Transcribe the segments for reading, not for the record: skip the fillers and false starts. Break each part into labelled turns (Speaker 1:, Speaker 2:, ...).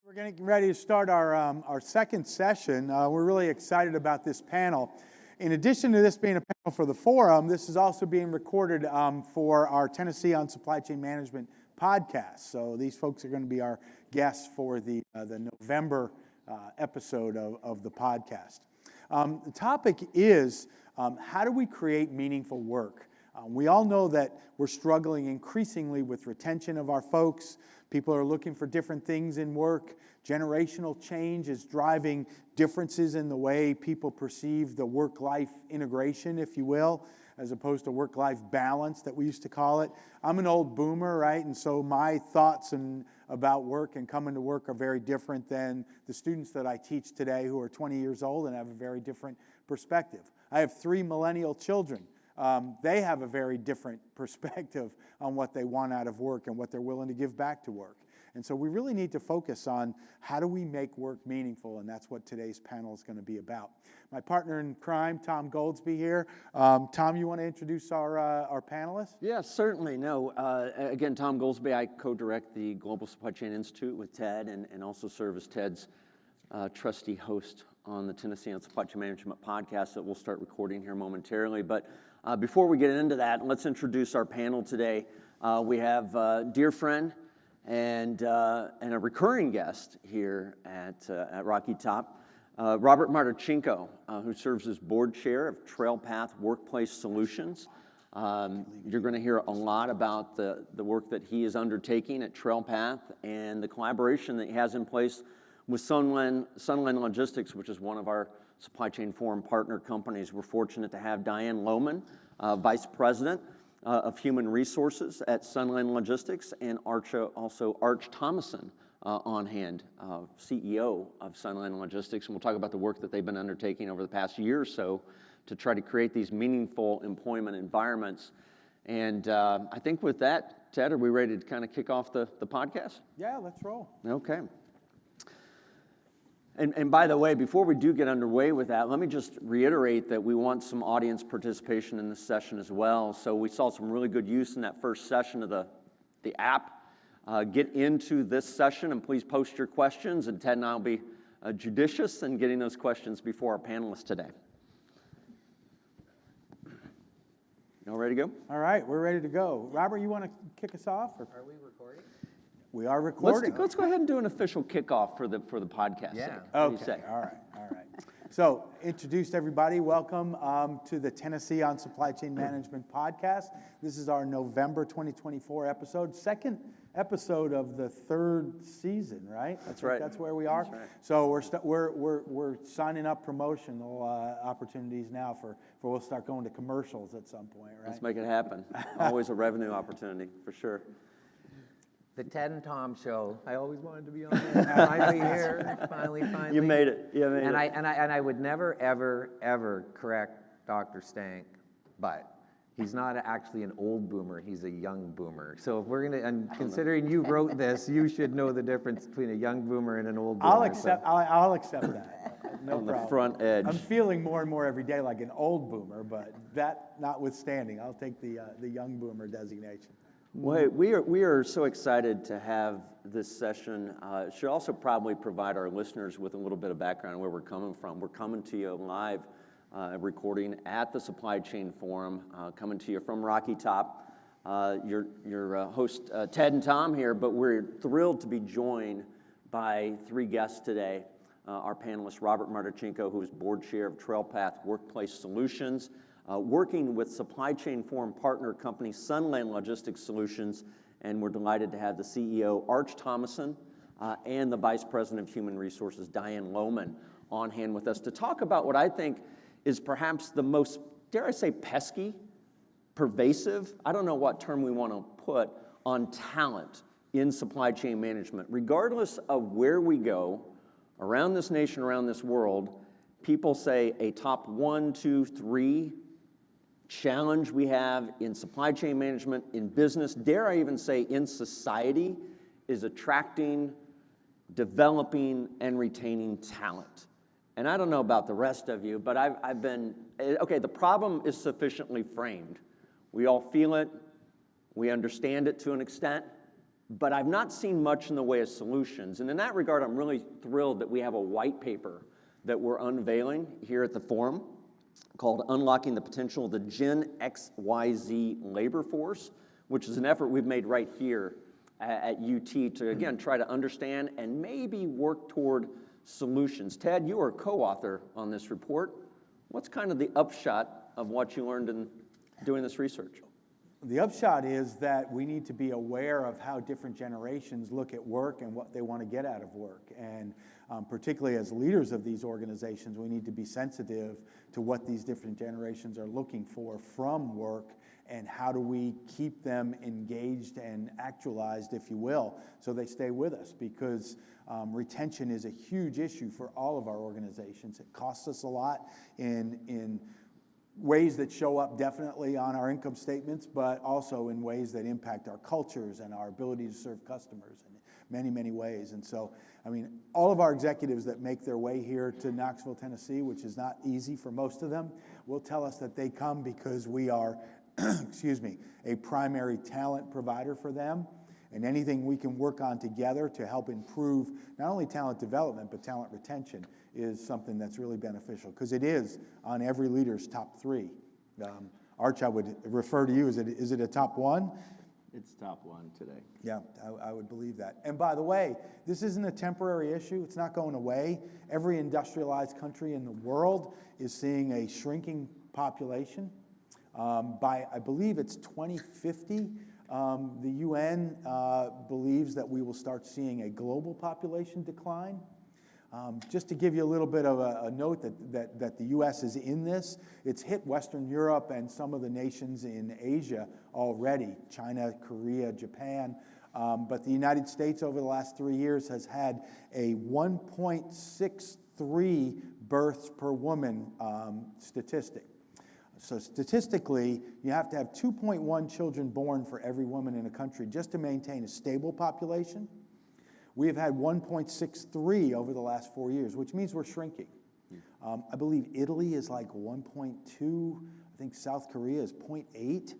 Speaker 1: We're getting ready to start our second session. We're really excited about this panel. In addition to this being a panel for the forum, this is also being recorded for our Tennessee on Supply Chain Management podcast. So these folks are going to be our guests for the November episode of the podcast. The topic is how do we create meaningful work? We all know that we're struggling increasingly with retention of our folks. People are looking for different things in work. Generational change is driving differences in the way people perceive the work-life integration, if you will, as opposed to work-life balance that we used to call it. I'm an old boomer, right? And so my thoughts about work and coming to work are very different than the students that I teach today who are 20 years old and have a very different perspective. I have 3 millennial children. They have a very different perspective on what they want out of work and what they're willing to give back to work. And so we really need to focus on how do we make work meaningful, and that's what today's panel is going to be about. My partner in crime, Tom Goldsby here. Tom, you want to introduce our panelists?
Speaker 2: Yeah, certainly. No, again, Tom Goldsby. I co-direct the Global Supply Chain Institute with Ted and also serve as Ted's trusty host on the Tennessee on Supply Chain Management podcast that we'll start recording here momentarily. But before we get into that, let's introduce our panel today. We have a dear friend and a recurring guest here at Rocky Top, Robert Martichenko, who serves as board chair of TrailPath Workplace Solutions. You're going to hear a lot about the work that he is undertaking at TrailPath and the collaboration that he has in place with Sunland Logistics, which is one of our Supply Chain Forum partner companies. We're fortunate to have Diane Lowman, Vice President of Human Resources at Sunland Logistics, and Arch Thomason on hand, CEO of Sunland Logistics. And we'll talk about the work that they've been undertaking over the past year or so to try to create these meaningful employment environments. And I think with that, Ted, are we ready to kind of kick off the podcast?
Speaker 1: Yeah, let's roll.
Speaker 2: Okay. And by the way, before we do get underway with that, let me just reiterate that we want some audience participation in this session as well. So we saw some really good use in that first session of the app. Get into this session and please post your questions, and Ted and I will be judicious in getting those questions before our panelists today. You all ready to go?
Speaker 1: All right, we're ready to go. Robert, you want to kick us off? Or?
Speaker 3: Are we recording?
Speaker 1: We are recording.
Speaker 2: Let's go ahead and do an official kickoff for the podcast.
Speaker 3: Yeah.
Speaker 2: Sake. What do you
Speaker 1: Okay,
Speaker 2: say?
Speaker 1: all right. So, introduced everybody. Welcome to the Tennessee on Supply Chain Management podcast. This is our November 2024 episode, second episode of the third season, right?
Speaker 2: That's right.
Speaker 1: That's where we are.
Speaker 2: That's right.
Speaker 1: So we're signing up promotional opportunities now for we'll start going to commercials at some point, right?
Speaker 2: Let's make it happen. Always a revenue opportunity for sure.
Speaker 3: The Ted and Tom show. I always wanted to be on there. Finally here. Finally.
Speaker 2: You made it. You made it.
Speaker 3: And I would never, ever correct Dr. Stank, but he's not actually an old boomer. He's a young boomer. So if we're gonna, and considering you wrote this, you should know the difference between a young boomer and an old boomer.
Speaker 1: I'll accept that. No
Speaker 2: On
Speaker 1: problem.
Speaker 2: the front edge.
Speaker 1: I'm feeling more and more every day like an old boomer, but that notwithstanding, I'll take the young boomer designation.
Speaker 2: Well, we are so excited to have this session. It should also probably provide our listeners with a little bit of background on where we're coming from. We're coming to you live, recording at the Supply Chain Forum, coming to you from Rocky Top. Your host, Ted and Tom here, but we're thrilled to be joined by 3 guests today. Our panelist, Robert Martichenko, who is board chair of TrailPath Workplace Solutions, working with Supply Chain Forum partner company Sunland Logistics Solutions, and we're delighted to have the CEO, Arch Thomason, and the Vice President of Human Resources, Diane Lowman, on hand with us to talk about what I think is perhaps the most, dare I say, pesky, pervasive, I don't know what term we want to put, on talent in supply chain management. Regardless of where we go, around this nation, around this world, people say a top 1, 2, 3 challenge we have in supply chain management, in business, dare I even say in society, is attracting, developing, and retaining talent. And I don't know about the rest of you, but I've been, okay, the problem is sufficiently framed. We all feel it, we understand it to an extent, but I've not seen much in the way of solutions. And in that regard, I'm really thrilled that we have a white paper that we're unveiling here at the forum called Unlocking the Potential of the Gen XYZ Labor Force, which is an effort we've made right here at UT to, again, try to understand and maybe work toward solutions. Ted, you are a co-author on this report. What's kind of the upshot of what you learned in doing this research?
Speaker 1: The upshot is that we need to be aware of how different generations look at work and what they want to get out of work. And particularly as leaders of these organizations, we need to be sensitive to what these different generations are looking for from work, and how do we keep them engaged and actualized, if you will, so they stay with us, because retention is a huge issue for all of our organizations. It costs us a lot in ways that show up definitely on our income statements, but also in ways that impact our cultures and our ability to serve customers in many, many ways. And so, I mean, all of our executives that make their way here to Knoxville, Tennessee, which is not easy for most of them, will tell us that they come because we are, excuse me, a primary talent provider for them. And anything we can work on together to help improve not only talent development, but talent retention is something that's really beneficial, because it is on every leader's top 3. Arch, I would refer to you, is it a top 1?
Speaker 2: It's top 1 today.
Speaker 1: Yeah, I would believe that. And by the way, this isn't a temporary issue. It's not going away. Every industrialized country in the world is seeing a shrinking population. By, I believe it's 2050, the UN believes that we will start seeing a global population decline. Just to give you a little bit of a note that the U.S. is in this, it's hit Western Europe and some of the nations in Asia already, China, Korea, Japan, but the United States over the last 3 years has had a 1.63 births per woman statistic. So statistically, you have to have 2.1 children born for every woman in a country just to maintain a stable population. We have had 1.63 over the last 4 years, which means we're shrinking. I believe Italy is like 1.2. I think South Korea is 0.8.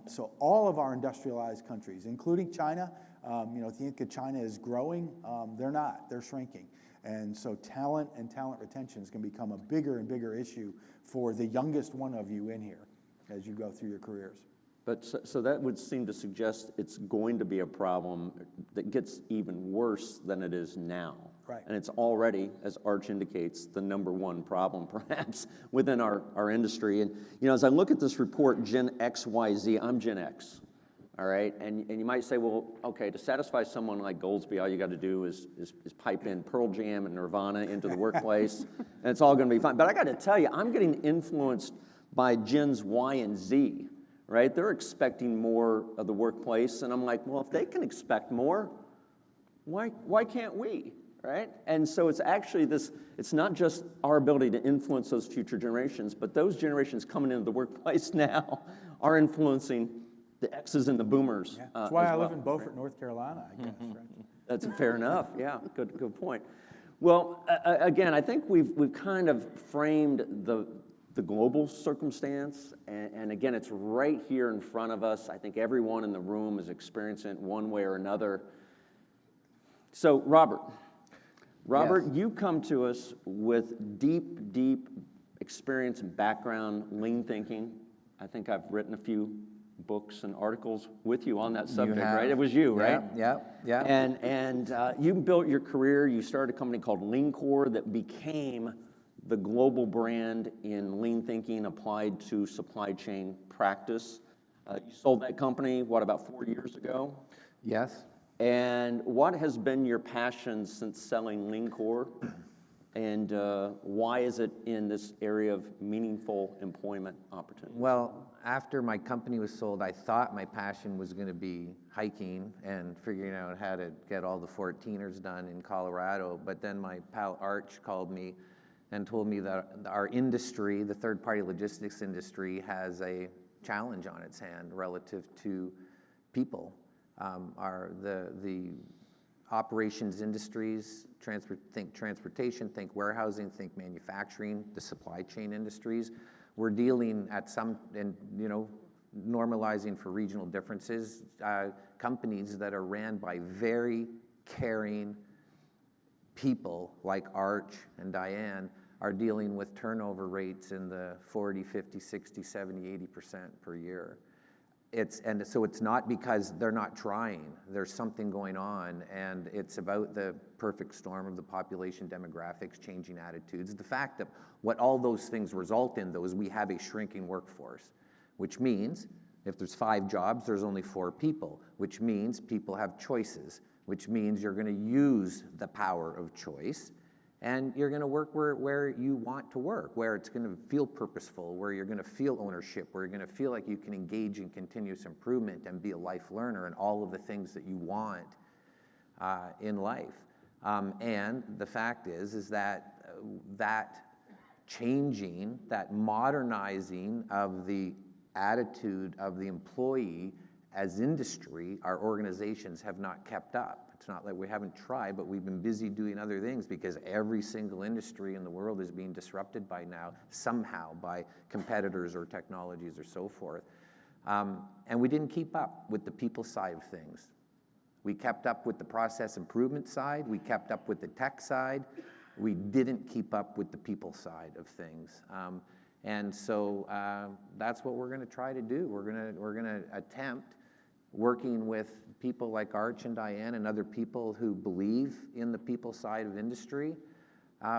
Speaker 1: So all of our industrialized countries, including China, if you think that China is growing, they're not. They're shrinking. And so talent and talent retention is going to become a bigger and bigger issue for the youngest one of you in here as you go through your careers.
Speaker 2: But so that would seem to suggest it's going to be a problem that gets even worse than it is now.
Speaker 1: Right.
Speaker 2: And it's already, as Arch indicates, the #1 problem perhaps within our industry. And as I look at this report, Gen XYZ, I'm Gen X, all right? And you might say, well, okay, to satisfy someone like Goldsby, all you got to do is pipe in Pearl Jam and Nirvana into the workplace, and it's all going to be fine. But I got to tell you, I'm getting influenced by Gens Y and Z. Right? They're expecting more of the workplace, and I'm like, well, if they can expect more, why can't we? Right? And so it's actually it's not just our ability to influence those future generations, but those generations coming into the workplace now are influencing the X's and the boomers.
Speaker 1: Yeah. That's why I live in Beaufort, North Carolina, I guess. Right?
Speaker 2: That's fair enough. Yeah, good point. Well, again, I think we've kind of framed the global circumstance, and again, it's right here in front of us. I think everyone in the room is experiencing it one way or another. So, Robert,
Speaker 3: Yes.
Speaker 2: You come to us with deep experience and background, lean thinking. I think I've written a few books and articles with you on that subject, right? It was you, right?
Speaker 3: Yeah.
Speaker 2: And you built your career. You started a company called LeanCore that became the global brand in lean thinking applied to supply chain practice. You sold that company, about 4 years ago?
Speaker 3: Yes.
Speaker 2: And what has been your passion since selling LeanCore? And why is it in this area of meaningful employment opportunities?
Speaker 3: Well, after my company was sold, I thought my passion was going to be hiking and figuring out how to get all the 14ers done in Colorado. But then my pal Arch called me and told me that our industry, the third-party logistics industry, has a challenge on its hand relative to people. The operations industries, think transportation, think warehousing, think manufacturing, the supply chain industries. We're dealing normalizing for regional differences. Companies that are ran by very caring people like Arch and Diane are dealing with turnover rates in the 40, 50, 60, 70, 80% per year. And so it's not because they're not trying. There's something going on, and it's about the perfect storm of the population demographics, changing attitudes. The fact that what all those things result in, though, is we have a shrinking workforce, which means if there's 5 jobs, there's only 4 people, which means people have choices, which means you're going to use the power of choice, and you're going to work where you want to work, where it's going to feel purposeful, where you're going to feel ownership, where you're going to feel like you can engage in continuous improvement and be a life learner and all of the things that you want in life. And the fact is that that changing, that modernizing of the attitude of the employee as industry, our organizations have not kept up. It's not like we haven't tried, but we've been busy doing other things because every single industry in the world is being disrupted by now, somehow, by competitors or technologies or so forth. And we didn't keep up with the people side of things. We kept up with the process improvement side. We kept up with the tech side. We didn't keep up with the people side of things. And so that's what we're going to try to do. We're going to attempt, working with people like Arch and Diane and other people who believe in the people side of industry,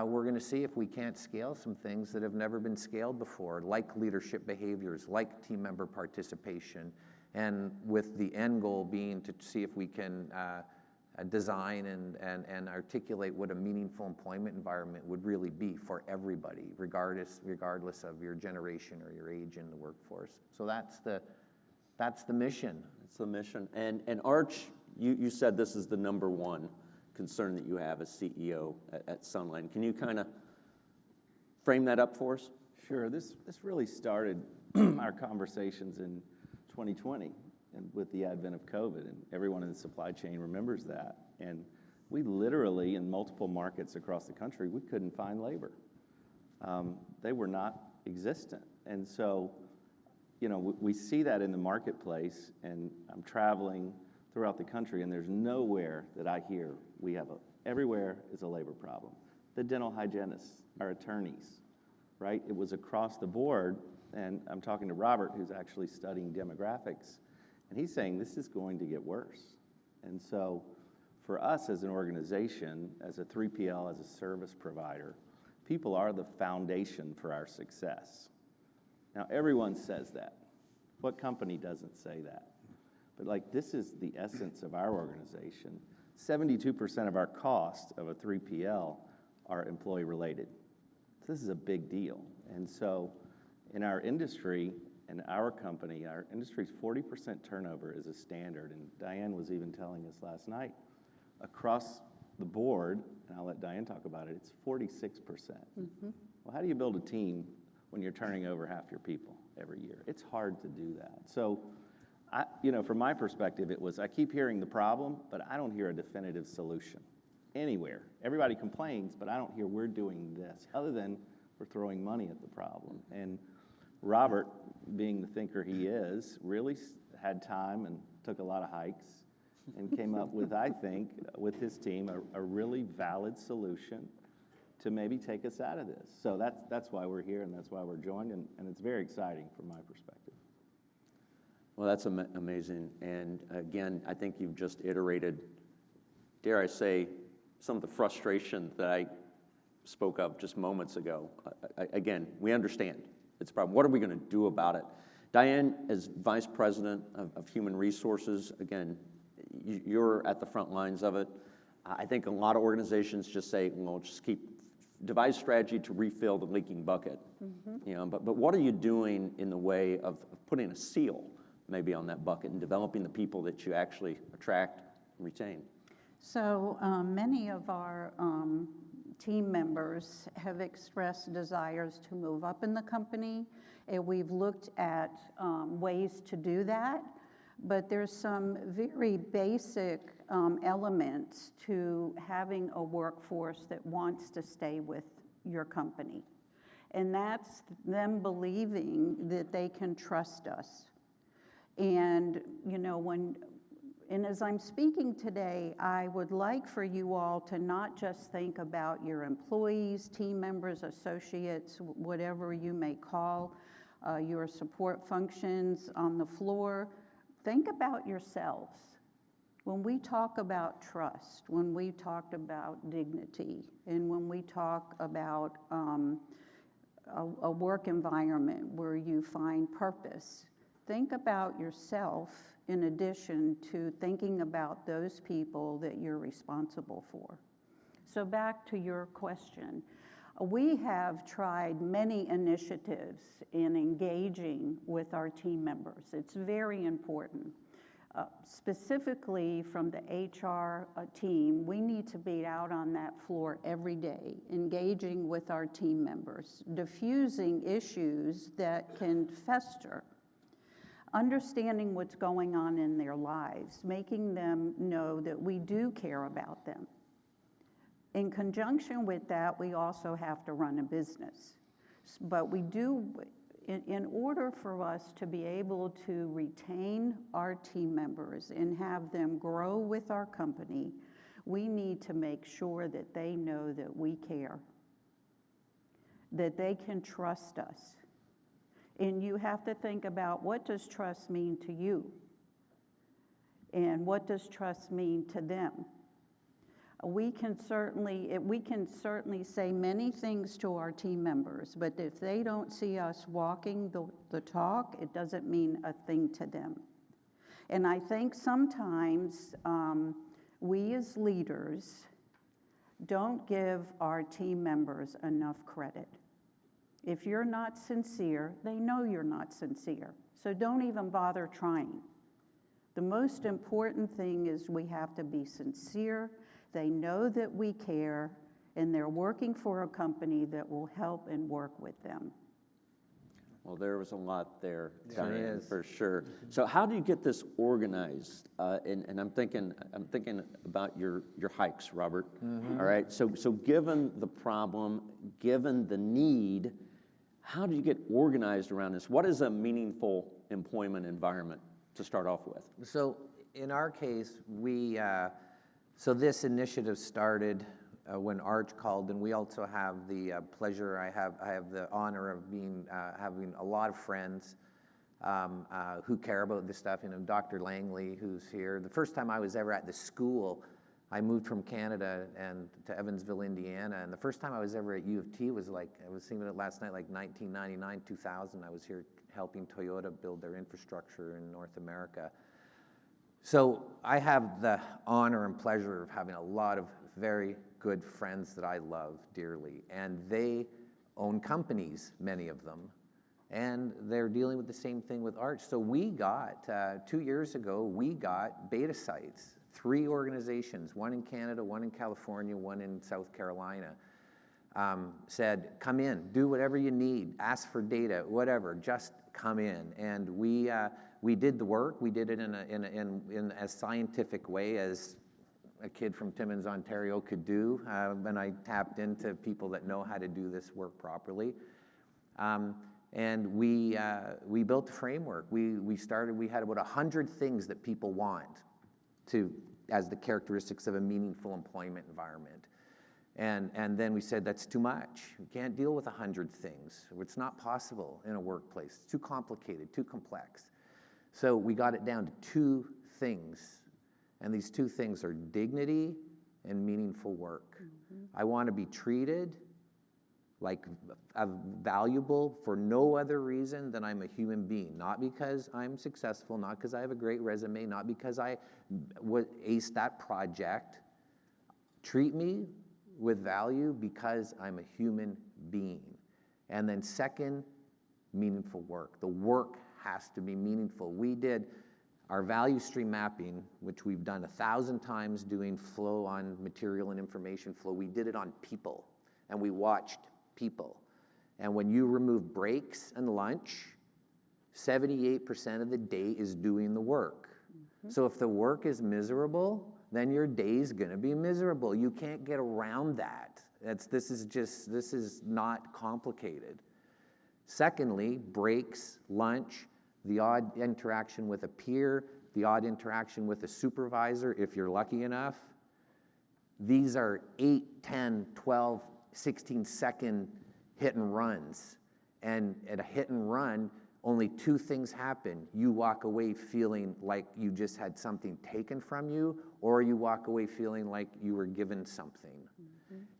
Speaker 3: we're going to see if we can't scale some things that have never been scaled before, like leadership behaviors, like team member participation, and with the end goal being to see if we can design and articulate what a meaningful employment environment would really be for everybody, regardless of your generation or your age in the workforce. So that's the mission.
Speaker 2: It's the mission. And Arch, you said this is the number one concern that you have as CEO at Sunland. Can you kind of frame that up for us?
Speaker 4: Sure. This really started our conversations in 2020 and with the advent of COVID, and everyone in the supply chain remembers that. And we literally, in multiple markets across the country, we couldn't find labor. They were not existent. And so, you know, we see that in the marketplace, and I'm traveling throughout the country, and there's nowhere that I hear everywhere is a labor problem. The dental hygienists, our attorneys, right? It was across the board, and I'm talking to Robert, who's actually studying demographics, and he's saying this is going to get worse. And so for us as an organization, as a 3PL, as a service provider, people are the foundation for our success. Now, everyone says that. What company doesn't say that? But like, this is the essence of our organization. 72% of our cost of a 3PL are employee related. So this is a big deal. And so in our industry and our company, our industry's 40% turnover is a standard. And Diane was even telling us last night, across the board, and I'll let Diane talk about it, it's 46%. Mm-hmm. Well, how do you build a team when you're turning over half your people every year? It's hard to do that. So, from my perspective, I keep hearing the problem, but I don't hear a definitive solution anywhere. Everybody complains, but I don't hear we're doing this, other than we're throwing money at the problem. And Robert, being the thinker he is, really had time and took a lot of hikes and came up with, I think, with his team, a really valid solution to maybe take us out of this. So that's why we're here, and that's why we're joined, and it's very exciting from my perspective.
Speaker 2: Well, that's amazing. And again, I think you've just iterated, dare I say, some of the frustration that I spoke of just moments ago. Again, we understand it's a problem. What are we going to do about it? Diane, as Vice President of Human Resources, again, you're at the front lines of it. I think a lot of organizations just say, well, just devise strategy to refill the leaking bucket. Mm-hmm. But what are you doing in the way of putting a seal maybe on that bucket and developing the people that you actually attract and retain?
Speaker 5: So many of our team members have expressed desires to move up in the company, and we've looked at ways to do that, but there's some very basic elements to having a workforce that wants to stay with your company. And that's them believing that they can trust us. And, and as I'm speaking today, I would like for you all to not just think about your employees, team members, associates, whatever you may call your support functions on the floor. Think about yourselves. When we talk about trust, when we talk about dignity, and when we talk about a work environment where you find purpose, think about yourself in addition to thinking about those people that you're responsible for. So back to your question. We have tried many initiatives in engaging with our team members. It's very important. Specifically from the HR team, we need to be out on that floor every day, engaging with our team members, diffusing issues that can fester, understanding what's going on in their lives, making them know that we do care about them. In conjunction with that, we also have to run a business. But we do, in order for us to be able to retain our team members and have them grow with our company, we need to make sure that they know that we care, that they can trust us. And you have to think about, what does trust mean to you? And what does trust mean to them? We can certainly say many things to our team members, but if they don't see us walking the talk, it doesn't mean a thing to them. And I think sometimes we as leaders don't give our team members enough credit. If you're not sincere, they know you're not sincere. So don't even bother trying. The most important thing is we have to be sincere. They know that we care, and they're working for a company that will help and work with them.
Speaker 2: Well, there was a lot there,
Speaker 3: Sure
Speaker 2: Diane,
Speaker 3: is.
Speaker 2: for sure. So how do you get this organized? And I'm thinking about your hikes, Robert. All right. So given the problem, given the need, how do you get organized around this? What is a meaningful employment environment to start off with?
Speaker 3: So in our case, so this initiative started when Arch called, and we also have the pleasure, I have the honor of having a lot of friends who care about this stuff. Dr. Langley, who's here. The first time I was ever at the school, I moved from Canada and to Evansville, Indiana, and the first time I was ever at U of T was I was thinking it last night, like 1999, 2000. I was here helping Toyota build their infrastructure in North America. So I have the honor and pleasure of having a lot of very good friends that I love dearly, and they own companies, many of them, and they're dealing with the same thing with Arch. So we got, 2 years ago, we got beta sites, 3 organizations, one in Canada, one in California, one in South Carolina, said, come in, do whatever you need, ask for data, whatever, just come in. And we did the work. We did it in as scientific way as a kid from Timmins, Ontario could do. And I tapped into people that know how to do this work properly. And we built a framework. We had about 100 things that people want as the characteristics of a meaningful employment environment. And then we said, that's too much. We can't deal with 100 things. It's not possible in a workplace. It's too complicated, too complex. So we got it down to 2 things. And these 2 things are dignity and meaningful work. Mm-hmm. I want to be treated like valuable for no other reason than I'm a human being. Not because I'm successful, not because I have a great resume, not because I aced that project. Treat me with value because I'm a human being. And then second, meaningful work. The work has to be meaningful. We did our value stream mapping, which we've done 1,000 times doing flow on material and information flow. We did it on people, and we watched people. And when you remove breaks and lunch, 78% of the day is doing the work. Mm-hmm. So if the work is miserable, then your day's gonna be miserable. You can't get around that. This is not complicated. Secondly, breaks, lunch, the odd interaction with a peer, the odd interaction with a supervisor, if you're lucky enough. These are 8, 10, 12, 16-second hit and runs. And at a hit and run, only 2 things happen. You walk away feeling like you just had something taken from you, or you walk away feeling like you were given something.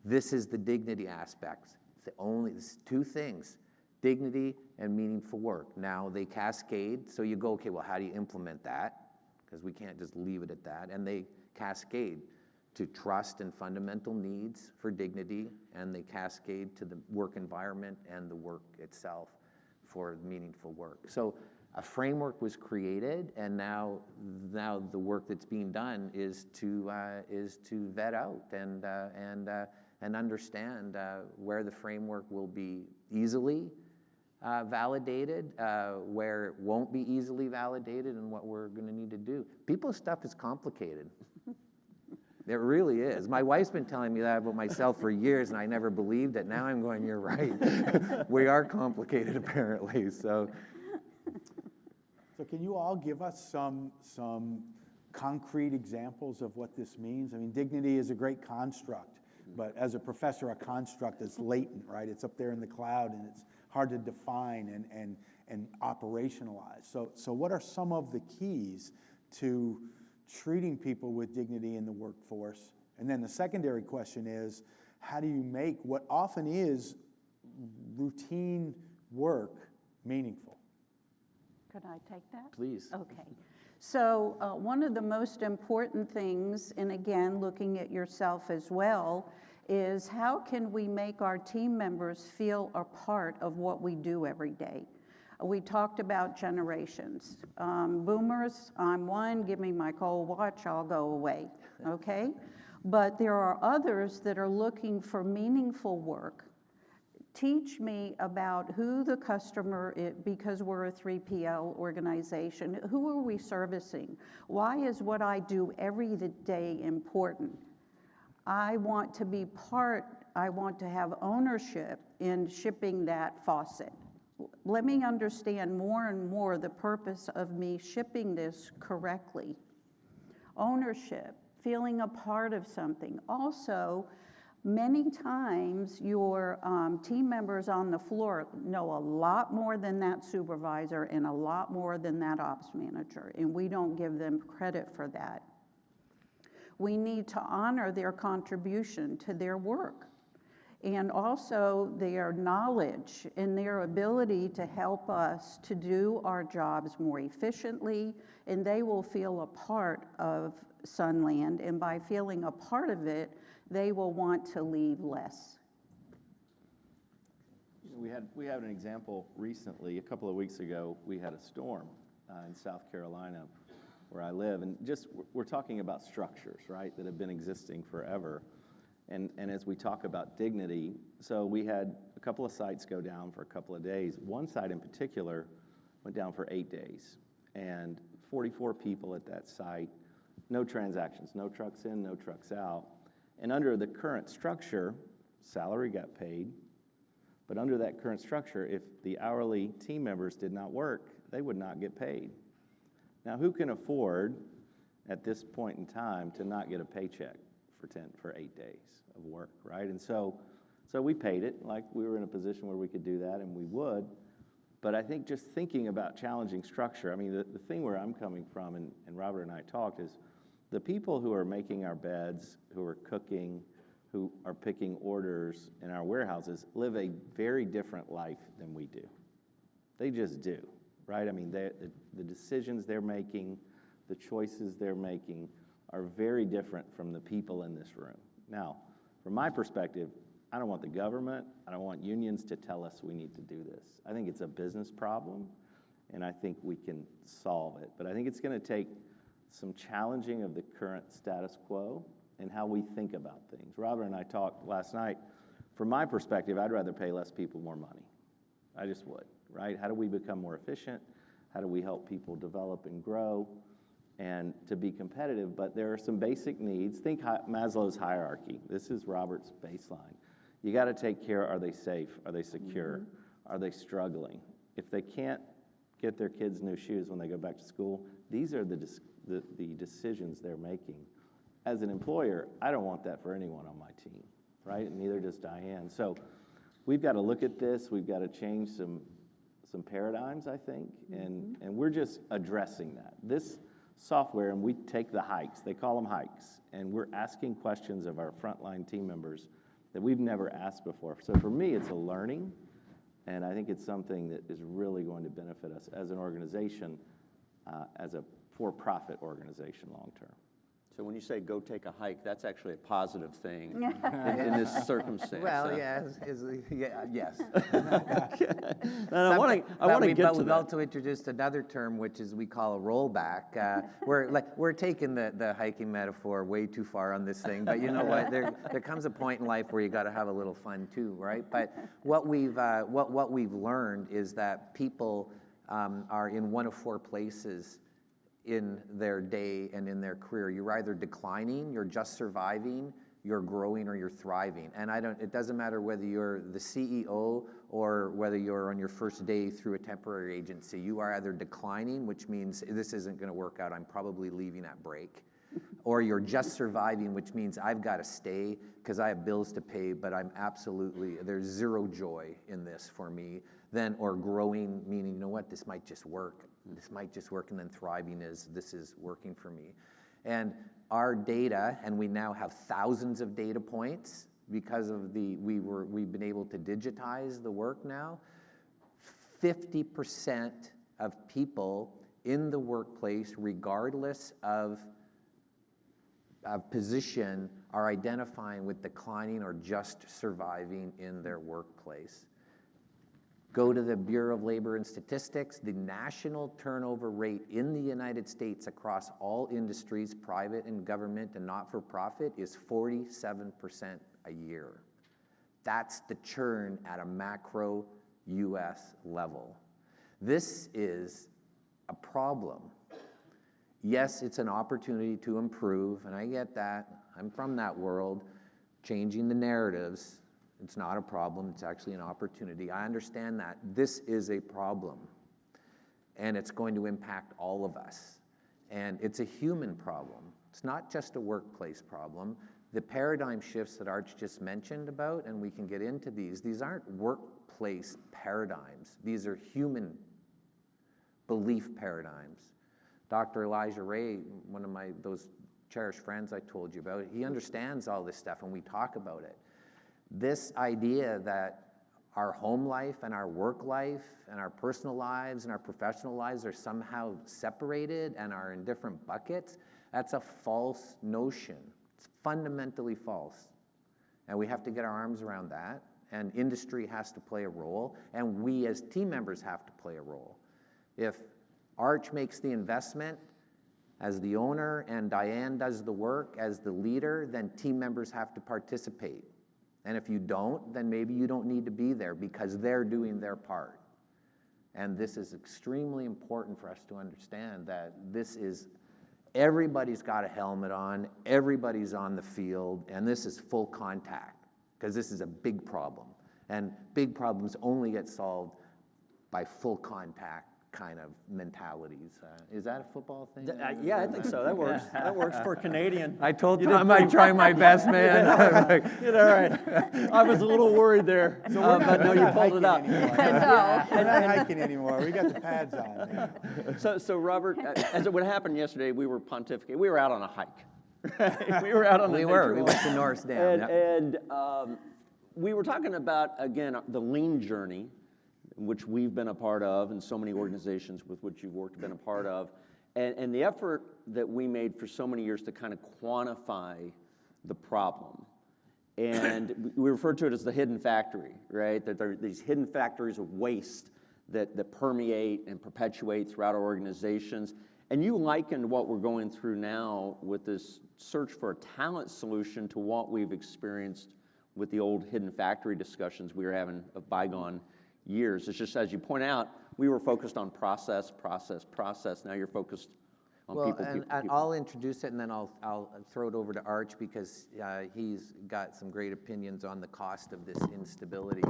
Speaker 3: This is the dignity aspect. It's 2 things, dignity and meaningful work. Now they cascade, so you go, okay, well, how do you implement that? Because we can't just leave it at that. And they cascade to trust and fundamental needs for dignity, and they cascade to the work environment and the work itself for meaningful work. So a framework was created, and now the work that's being done is to vet out and understand where the framework will be easily validated, where it won't be easily validated, and what we're going to need to do. People's stuff is complicated. It really is. My wife's been telling me that about myself for years, and I never believed it. Now I'm going, you're right. We are complicated, apparently. So
Speaker 1: can you all give us some concrete examples of what this means? I mean, dignity is a great construct, but as a professor, a construct is latent, right? It's up there in the cloud, and it's hard to define and operationalize. So what are some of the keys to treating people with dignity in the workforce? And then the secondary question is, how do you make what often is routine work meaningful?
Speaker 5: Could I take that?
Speaker 3: please.
Speaker 5: Okay. So one of the most important things, and again, looking at yourself as well, is how can we make our team members feel a part of what we do every day? We talked about generations. Boomers, I'm one, give me my cold watch, I'll go away, okay? But there are others that are looking for meaningful work. Teach me about who the customer is, because we're a 3PL organization. Who are we servicing? Why is what I do every day important? I want to be part, I want to have ownership in shipping that faucet. Let me understand more and more the purpose of me shipping this correctly. Ownership, feeling a part of something. Also, many times your team members on the floor know a lot more than that supervisor and a lot more than that ops manager, and we don't give them credit for that. We need to honor their contribution to their work, and also their knowledge and their ability to help us to do our jobs more efficiently, and they will feel a part of Sunland, and by feeling a part of it, they will want to leave less.
Speaker 4: We had an example recently. A couple of weeks ago, we had a storm in South Carolina where I live, and just we're talking about structures, right, that have been existing forever. And as we talk about dignity, so we had a couple of sites go down for a couple of days. One site in particular went down for 8 days, and 44 people at that site, no transactions, no trucks in, no trucks out. And under the current structure, salary got paid, but under that current structure, if the hourly team members did not work, they would not get paid. Now, who can afford, at this point in time, to not get a paycheck for 8 days of work, right? And so we paid it, like we were in a position where we could do that, and we would. But I think just thinking about challenging structure, I mean, the thing where I'm coming from, and Robert and I talked, is the people who are making our beds, who are cooking, who are picking orders in our warehouses live a very different life than we do. They just do, right? I mean, the decisions they're making, the choices they're making are very different from the people in this room. Now, from my perspective, I don't want the government, I don't want unions to tell us we need to do this. I think it's a business problem, and I think we can solve it. But I think it's going to take some challenging of the current status quo and how we think about things. Robert and I talked last night. From my perspective, I'd rather pay less people more money. I just would, right? How do we become more efficient? How do we help people develop and grow and to be competitive? But there are some basic needs. Think Maslow's hierarchy. This is Robert's baseline. You got to take care, are they safe? Are they secure? Are they struggling? If they can't get their kids new shoes when they go back to school. These are the decisions they're making. As an employer, I don't want that for anyone on my team, right? And neither does Diane. So we've got to look at this. We've got to change some paradigms, I think, and we're just addressing that. This software, and we take the hikes, they call them hikes, and we're asking questions of our frontline team members that we've never asked before. So for me, it's a learning, and I think it's something that is really going to benefit us as an organization, as a for-profit organization long-term.
Speaker 2: So when you say go take a hike, that's actually a positive thing in this circumstance.
Speaker 3: Well, yes. Yes.
Speaker 2: And I want to get to
Speaker 3: we've
Speaker 2: that.
Speaker 3: also introduced another term, which is we call a rollback. We're taking the hiking metaphor way too far on this thing, but you know what? There comes a point in life where you got to have a little fun too, right? But what we've learned is that people are in one of four places in their day and in their career. You're either declining, you're just surviving, you're growing, or you're thriving. And it doesn't matter whether you're the CEO or whether you're on your first day through a temporary agency. You are either declining, which means this isn't going to work out, I'm probably leaving at break. Or you're just surviving, which means I've got to stay because I have bills to pay, but there's zero joy in this for me. Or growing, meaning, you know what, this might just work. This might just work, and then thriving is, this is working for me. And our data, and we now have thousands of data points because of we've been able to digitize the work now. 50% of people in the workplace, regardless of position, are identifying with declining or just surviving in their workplace. Go to the Bureau of Labor and Statistics. The national turnover rate in the United States across all industries, private and government and not-for-profit, is 47% a year. That's the churn at a macro U.S. level. This is a problem. Yes, it's an opportunity to improve, and I get that. I'm from that world, changing the narratives. It's not a problem, it's actually an opportunity. I understand that. This is a problem, and it's going to impact all of us. And it's a human problem. It's not just a workplace problem. The paradigm shifts that Arch just mentioned about, and we can get into these aren't workplace paradigms. These are human belief paradigms. Dr. Elijah Ray, one of those cherished friends I told you about, he understands all this stuff, and we talk about it. This idea that our home life and our work life and our personal lives and our professional lives are somehow separated and are in different buckets, that's a false notion. It's fundamentally false. And we have to get our arms around that, and industry has to play a role, and we as team members have to play a role. If Arch makes the investment as the owner and Diane does the work as the leader, then team members have to participate. And if you don't, then maybe you don't need to be there because they're doing their part. And this is extremely important for us to understand that everybody's got a helmet on, everybody's on the field, and this is full contact because this is a big problem. And big problems only get solved by full contact kind of mentalities. Is that a football thing?
Speaker 2: Yeah, I think so. That works. That works for Canadian.
Speaker 3: I told Tom I'd try my best, man.
Speaker 2: You did all right. I was a little worried there, but no, you pulled it out.
Speaker 1: We're not hiking anymore. We got the pads on.
Speaker 2: So Robert, as it would happen yesterday, we were pontificating. We were out on a hike. Right? We were out on a
Speaker 3: We
Speaker 2: nature
Speaker 3: went
Speaker 2: walk.
Speaker 3: to North Dam.
Speaker 2: And we were talking about, again, the lean journey, which we've been a part of, and so many organizations with which you've worked have been a part of, and the effort that we made for so many years to kind of quantify the problem. And we refer to it as the hidden factory, right? That there are these hidden factories of waste that permeate and perpetuate throughout our organizations. And you likened what we're going through now with this search for a talent solution to what we've experienced with the old hidden factory discussions we were having of bygone years. It's just, as you point out, we were focused on process. Now you're focused on people.
Speaker 3: I'll introduce it, and then I'll throw it over to Arch because he's got some great opinions on the cost of this instability.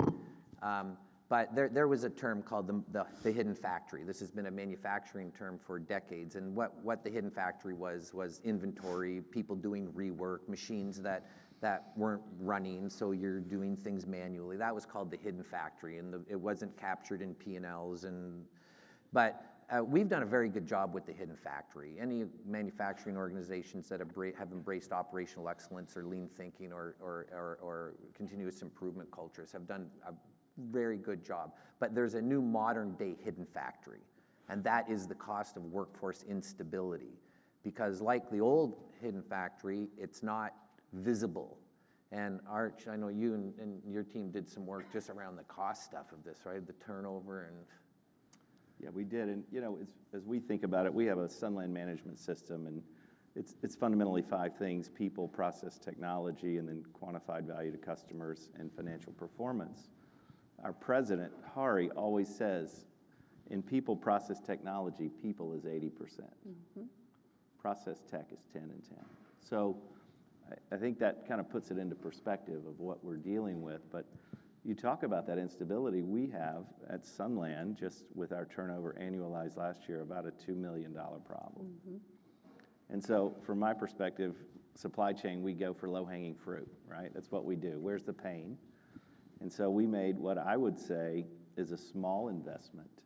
Speaker 3: But there was a term called the hidden factory. This has been a manufacturing term for decades. And what the hidden factory was inventory, people doing rework, machines that weren't running, so you're doing things manually. That was called the hidden factory, and it wasn't captured in P&Ls. But we've done a very good job with the hidden factory. Any manufacturing organizations that have embraced operational excellence or lean thinking or continuous improvement cultures have done a very good job. But there's a new modern day hidden factory, and that is the cost of workforce instability. Because like the old hidden factory, it's not visible. And Arch, I know you and your team did some work just around the cost stuff of this, right? The turnover and...
Speaker 4: Yeah, we did, and as we think about it, we have a Sunland management system, and it's fundamentally 5 things: people, process, technology, and then quantified value to customers and financial performance. Our president, Hari, always says, in people, process, technology, people is 80%. Process tech is 10 and 10. So I think that kind of puts it into perspective of what we're dealing with, but you talk about that instability. We have at Sunland, just with our turnover annualized last year, about a $2 million problem. And so from my perspective, supply chain, we go for low-hanging fruit, right? That's what we do. Where's the pain? And so we made what I would say is a small investment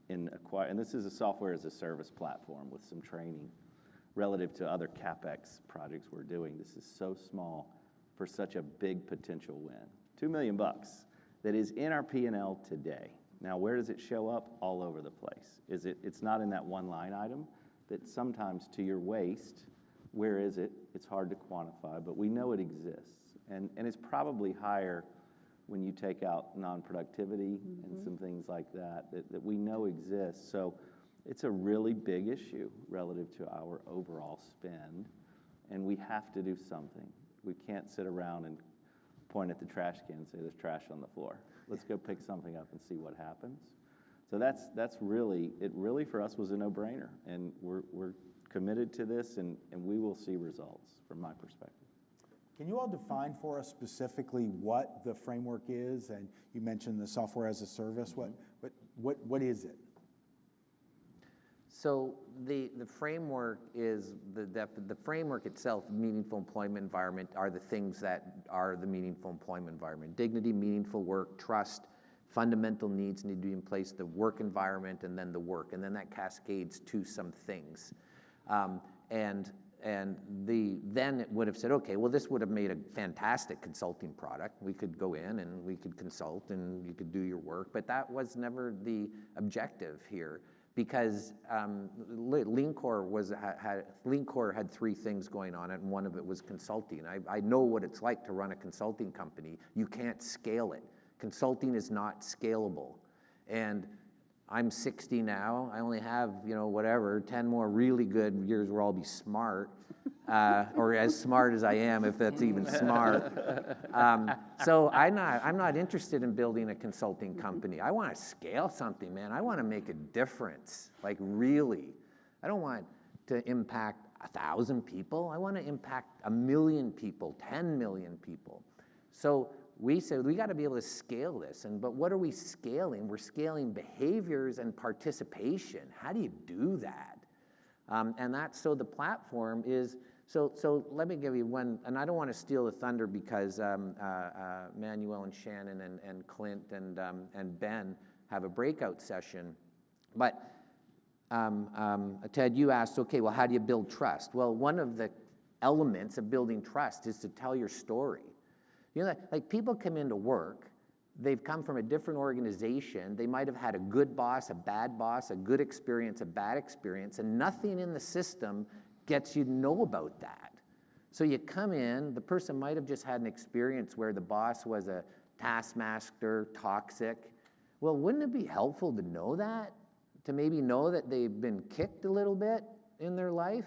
Speaker 4: in and this is a software as a service platform with some training relative to other CapEx projects we're doing. This is so small for such a big potential win. $2 million that is in our P&L today. Now, where does it show up? All over the place. It's not in that one line item that sometimes, to your waste, where is it? It's hard to quantify, but we know it exists. And it's probably higher when you take out non-productivity and some things like that we know exist. So it's a really big issue relative to our overall spend, and we have to do something. We can't sit around and point at the trash can and say, there's trash on the floor. Let's go pick something up and see what happens. So that's really, it really for us was a no-brainer, and we're committed to this, and we will see results from my perspective.
Speaker 1: Can you all define for us specifically what the framework is? And you mentioned the software as a service. What is it?
Speaker 3: So the framework is the framework itself, meaningful employment environment, are the things that are the meaningful employment environment. Dignity, meaningful work, trust, fundamental needs need to be in place, the work environment, and then the work, and then that cascades to some things. Then it would have said, okay, well, this would have made a fantastic consulting product. We could go in and we could consult and you could do your work, but that was never the objective here. Because Leancore had 3 things going on it, and one of it was consulting. I know what it's like to run a consulting company. You can't scale it. Consulting is not scalable. And I'm 60 now. I only have, 10 more really good years where I'll be smart, or as smart as I am, if that's even smart. So I'm not interested in building a consulting company. I want to scale something, man. I want to make a difference, like really. I don't want to impact 1,000 people. I want to impact 1 million people, 10 million people. So we said we got to be able to scale this, but what are we scaling? We're scaling behaviors and participation. How do you do that? And that's so the platform is. So let me give you one, and I don't want to steal the thunder because Manuel and Shannon and Clint and Ben have a breakout session, but Ted, you asked, okay, well, how do you build trust? Well, one of the elements of building trust is to tell your story. Like people come into work, they've come from a different organization, they might have had a good boss, a good experience, a bad experience, and nothing in the system gets you to know about that. So you come in, the person might have just had an experience where the boss was a taskmaster, toxic. Well, wouldn't it be helpful to know that? To maybe know that they've been kicked a little bit in their life?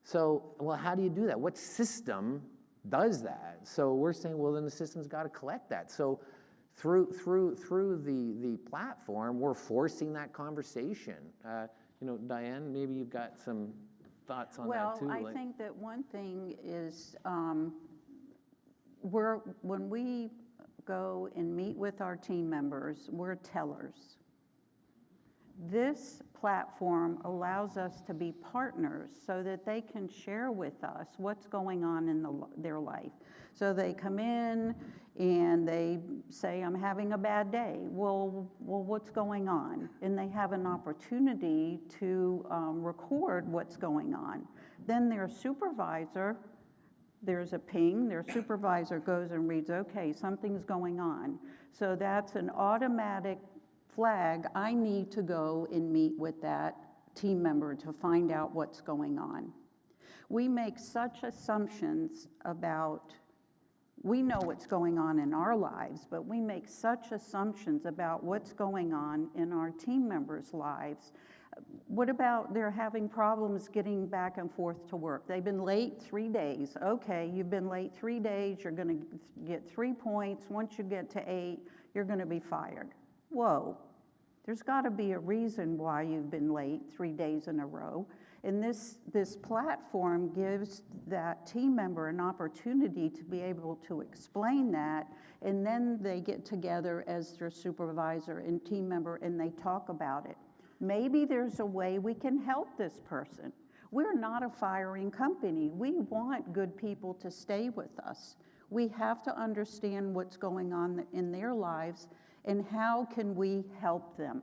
Speaker 3: So, well, how do you do that? What system does that? So we're saying, well, then the system's got to collect that. So through the platform, we're forcing that conversation. Diane, maybe you've got some thoughts on that too.
Speaker 5: Well, I think that one thing is when we go and meet with our team members, we're tellers. This platform allows us to be partners so that they can share with us what's going on in their life. So they come in and they say, I'm having a bad day. Well, what's going on? And they have an opportunity to record what's going on. Then their supervisor, there's a ping, their supervisor goes and reads, okay, something's going on. So that's an automatic flag. I need to go and meet with that team member to find out what's going on. We make such assumptions about, we know what's going on in our lives, but we make such assumptions about what's going on in our team members' lives. What about they're having problems getting back and forth to work? They've been late 3 days. Okay, you've been late 3 days, you're gonna get 3 points. Once you get to 8, you're gonna be fired. Whoa, there's gotta be a reason why you've been late 3 days in a row. And this platform gives that team member an opportunity to be able to explain that, and then they get together as their supervisor and team member and they talk about it. Maybe there's a way we can help this person. We're not a firing company. We want good people to stay with us. We have to understand what's going on in their lives and how can we help them.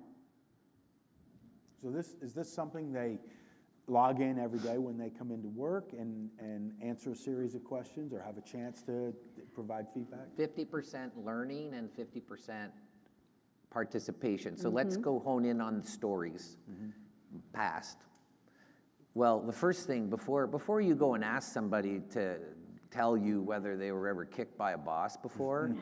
Speaker 1: So is this something they log in every day when they come into work and answer a series of questions or have a chance to provide feedback?
Speaker 3: 50% learning and 50% participation. So let's go hone in on the stories past. Well, the first thing, before you go and ask somebody to tell you whether they were ever kicked by a boss before,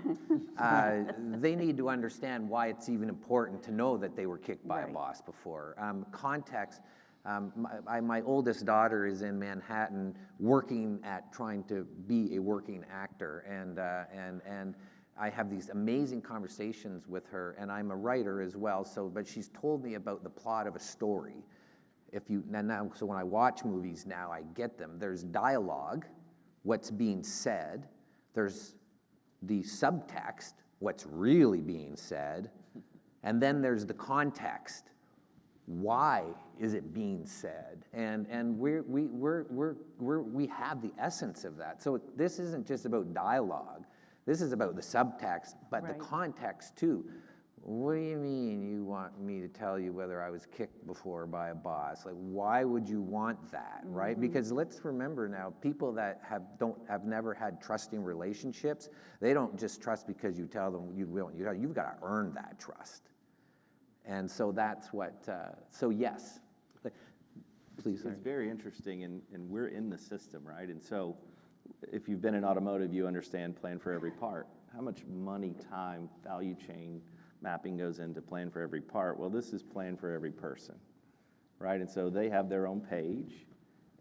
Speaker 3: they need to understand why it's even important to know that they were kicked by a boss before. Context. My oldest daughter is in Manhattan working at trying to be a working actor, and I have these amazing conversations with her, and I'm a writer as well, but she's told me about the plot of a story. So when I watch movies now, I get them. There's dialogue, what's being said. There's the subtext, what's really being said. And then there's the context. Why is it being said? And we have the essence of that. So this isn't just about dialogue. This is about the subtext, but the context too. What do you mean you want me to tell you whether I was kicked before by a boss? Like, why would you want that, right? Because let's remember now, people that have never had trusting relationships, they don't just trust because you tell them you will. You've got to earn that trust. And so that's what, so yes. Please.
Speaker 4: It's very interesting, and we're in the system, right? And so if you've been in automotive, you understand plan for every part. How much money, time, value chain mapping goes into plan for every part? Well, this is plan for every person, right? And so they have their own page,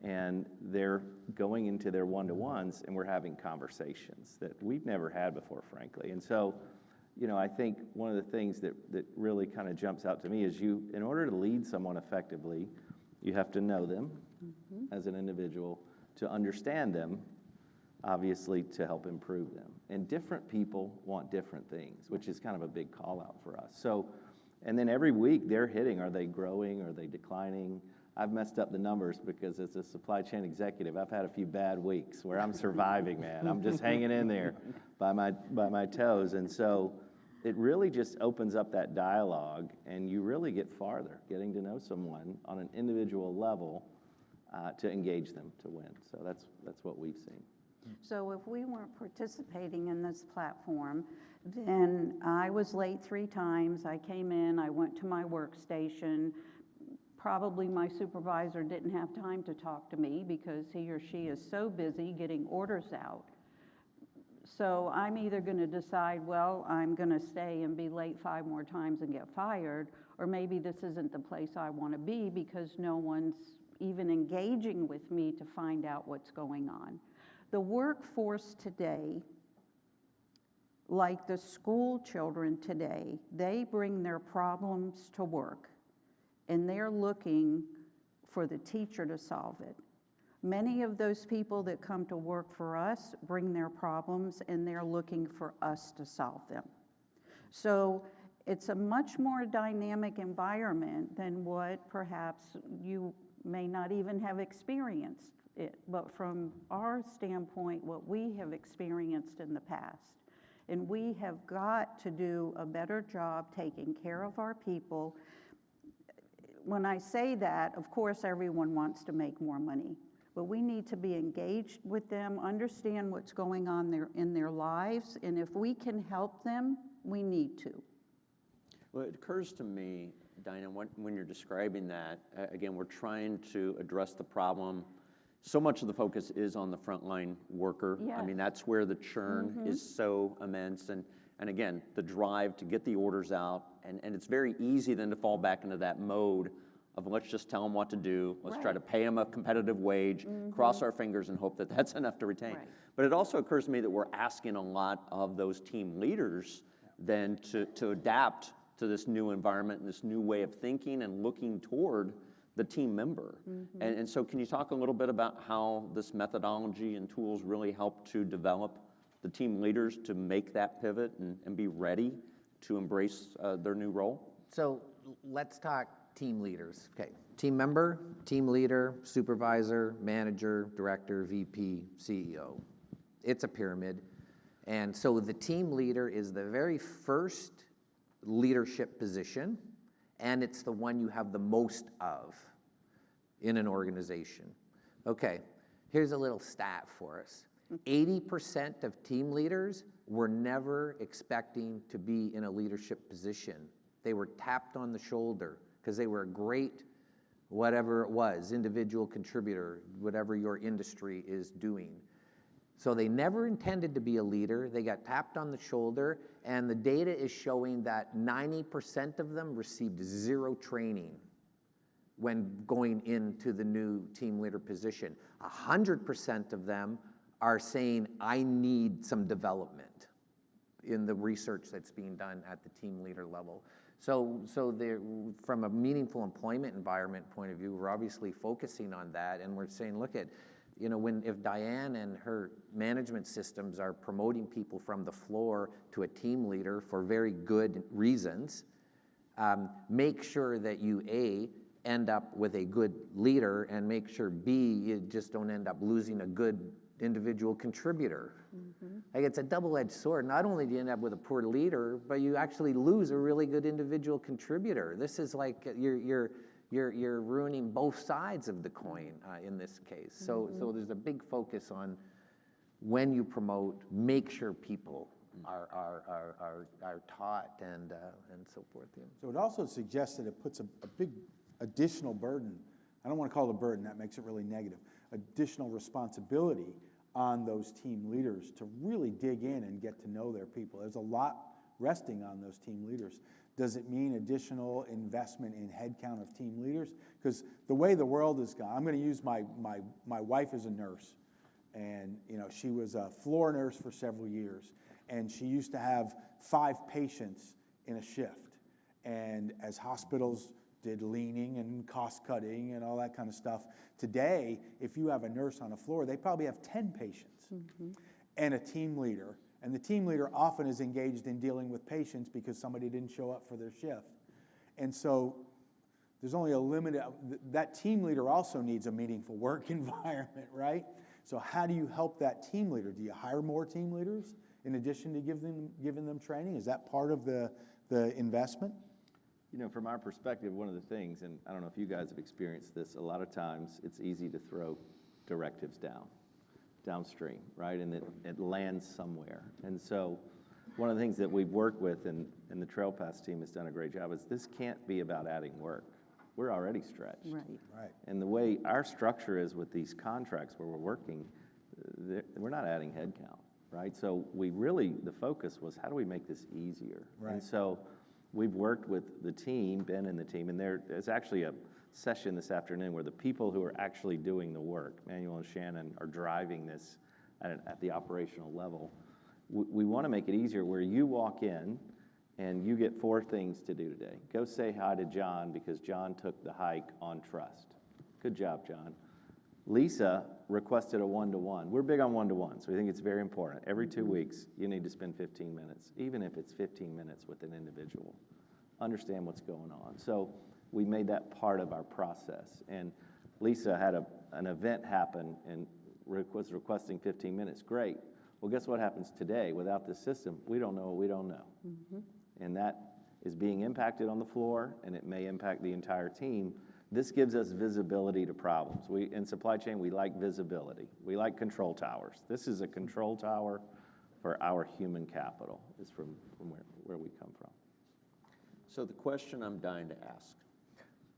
Speaker 4: and they're going into their one-to-ones, and we're having conversations that we've never had before, frankly. And so, I think one of the things that really kind of jumps out to me is in order to lead someone effectively, you have to know them as an individual, to understand them, obviously to help improve them. And different people want different things, which is kind of a big call out for us. So, and then every week they're hitting, are they growing, are they declining? I've messed up the numbers because as a supply chain executive, I've had a few bad weeks where I'm surviving, man. I'm just hanging in there by my toes. And so it really just opens up that dialogue, and you really get farther getting to know someone on an individual level to engage them to win. So that's what we've seen.
Speaker 5: So if we weren't participating in this platform, then I was late 3 times. I came in, I went to my workstation. Probably my supervisor didn't have time to talk to me because he or she is so busy getting orders out. So I'm either going to decide, well, I'm going to stay and be late 5 more times and get fired, or maybe this isn't the place I want to be because no one's even engaging with me to find out what's going on. The workforce today, like the school children today, they bring their problems to work, and they're looking for the teacher to solve it. Many of those people that come to work for us bring their problems and they're looking for us to solve them. So it's a much more dynamic environment than what perhaps you may not even have experienced it. But from our standpoint, what we have experienced in the past, and we have got to do a better job taking care of our people. When I say that, of course, everyone wants to make more money, but we need to be engaged with them, understand what's going on in their lives, and if we can help them, we need to.
Speaker 2: Well, it occurs to me, Diane, when you're describing that, again, we're trying to address the problem. So much of the focus is on the frontline worker. I
Speaker 5: Yes.
Speaker 2: mean, that's where the churn is so immense. And again, the drive to get the orders out. And it's very easy then to fall back into that mode of let's just tell them what to do. Let's try to pay them a competitive wage, cross our fingers and hope that that's enough to retain.
Speaker 5: Right.
Speaker 2: But it also occurs to me that we're asking a lot of those team leaders then to adapt to this new environment and this new way of thinking and looking toward the team member. And so can you talk a little bit about how this methodology and tools really help to develop the team leaders to make that pivot and be ready to embrace their new role?
Speaker 3: So let's talk team leaders. Okay, team member, team leader, supervisor, manager, director, VP, CEO. It's a pyramid. And so the team leader is the very first leadership position, and it's the one you have the most of in an organization. Okay, here's a little stat for us. 80% of team leaders were never expecting to be in a leadership position. They were tapped on the shoulder because they were a great, whatever it was, individual contributor, whatever your industry is doing. So they never intended to be a leader. They got tapped on the shoulder, and the data is showing that 90% of them received 0 training when going into the new team leader position. 100% of them are saying, I need some development in the research that's being done at the team leader level. So from a meaningful employment environment point of view, we're obviously focusing on that, and we're saying, look at, if Diane and her management systems are promoting people from the floor to a team leader for very good reasons, make sure that you, A, end up with a good leader, and make sure, B, you just don't end up losing a good individual contributor. Like, it's a double-edged sword. Not only do you end up with a poor leader, but you actually lose a really good individual contributor. This is like you're ruining both sides of the coin in this case. So there's a big focus on when you promote, make sure people are taught and so forth.
Speaker 1: So it also suggests that it puts a big additional burden. I don't want to call it a burden, that makes it really negative. Additional responsibility on those team leaders to really dig in and get to know their people. There's a lot resting on those team leaders. Does it mean additional investment in headcount of team leaders? Because the way the world has gone, I'm going to use my wife as a nurse, and she was a floor nurse for several years, and she used to have 5 patients in a shift. And as hospitals did leaning and cost cutting and all that kind of stuff, today, if you have a nurse on a floor, they probably have 10 patients and a team leader. And the team leader often is engaged in dealing with patients because somebody didn't show up for their shift. And so there's only a limited, that team leader also needs a meaningful work environment, right? So how do you help that team leader? Do you hire more team leaders in addition to giving them training? Is that part of the investment?
Speaker 4: From our perspective, one of the things, and I don't know if you guys have experienced this, a lot of times it's easy to throw directives downstream, right? And it lands somewhere. And so one of the things that we've worked with, and the TrailPath team has done a great job, is this can't be about adding work. We're already stretched.
Speaker 5: Right.
Speaker 4: And the way our structure is with these contracts where we're working, we're not adding headcount, right? So the focus was, how do we make this easier?
Speaker 1: Right.
Speaker 4: And so we've worked with the team, Ben and the team, and there's actually a session this afternoon where the people who are actually doing the work, Manuel and Shannon, are driving this at the operational level. We want to make it easier where you walk in and you get 4 things to do today. Go say hi to John because John took the hike on trust. Good job, John. Lisa requested a one-to-one. We're big on one-to-ones. We think it's very important. Every 2 weeks, you need to spend 15 minutes, even if it's 15 minutes with an individual. Understand what's going on. So we made that part of our process. And Lisa had an event happen and was requesting 15 minutes. Great. Well, guess what happens today? Without this system, we don't know what we don't know. And that is being impacted on the floor, and it may impact the entire team. This gives us visibility to problems. In supply chain, we like visibility. We like control towers. This is a control tower for our human capital, is from where we come from.
Speaker 2: So the question I'm dying to ask,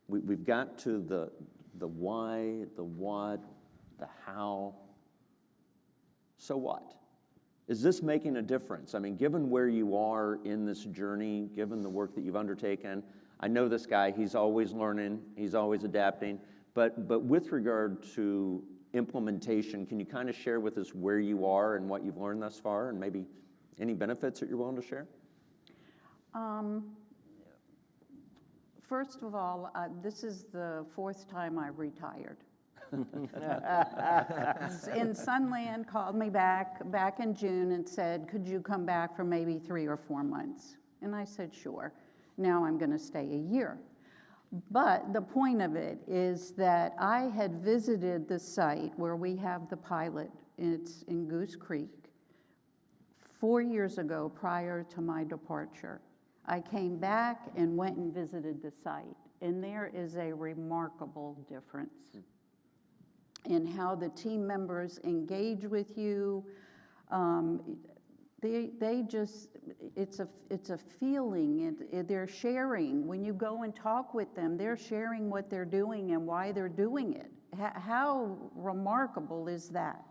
Speaker 2: we've got to the why, the what, the how. So what? Is this making a difference? I mean, given where you are in this journey, given the work that you've undertaken, I know this guy, he's always learning, he's always adapting, but with regard to implementation, can you kind of share with us where you are and what you've learned thus far, and maybe any benefits that you're willing to share?
Speaker 5: First of all, this is the 4th time I've retired. And Sunland called me back in June and said, could you come back for maybe 3 or 4 months? And I said, sure. Now I'm going to stay a year. But the point of it is that I had visited the site where we have the pilot. It's in Goose Creek 4 years ago prior to my departure. I came back and went and visited the site, and there is a remarkable difference in how the team members engage with you. They just, it's a feeling, they're sharing. When you go and talk with them, they're sharing what they're doing and why they're doing it. How remarkable is that?